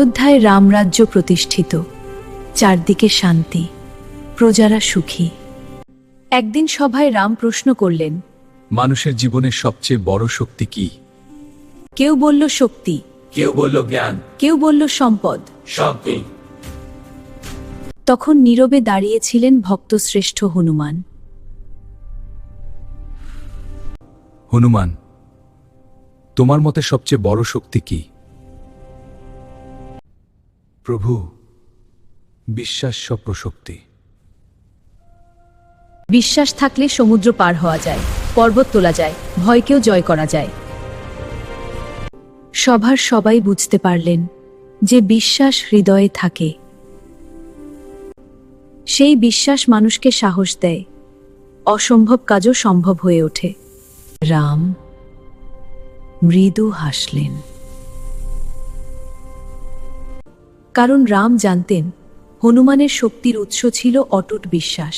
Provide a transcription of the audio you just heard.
অযোধ্যায় রামরাজ্য প্রতিষ্ঠিত, চারদিকে শান্তি, প্রজারা সুখী। একদিন সভায় রাম প্রশ্ন করলেন, মানুষের জীবনের সবচেয়ে বড় শক্তি কি? কেউ বলল শক্তি, কেউ বলল জ্ঞান, কেউ বলল সম্পদ। সবই। তখন নীরবে দাঁড়িয়েছিলেন ভক্তশ্রেষ্ঠ হনুমান। হনুমান, তোমার মতে সবচেয়ে বড় শক্তি কি? প্রভু, বিশ্বাস সব শক্তি। বিশ্বাস থাকলে সমুদ্র পার হওয়া যায়, পর্বত তোলা যায়, ভয়কেও জয় করা যায়। সভার সবাই বুঝতে পারলেন যে বিশ্বাস হৃদয়ে থাকে, সেই বিশ্বাস মানুষকে সাহস দেয়, অসম্ভব কাজও সম্ভব হয়ে ওঠে। রাম মৃদু হাসলেন, কারণ রাম জানতেন হনুমানের শক্তির উৎস ছিল অটুট বিশ্বাস।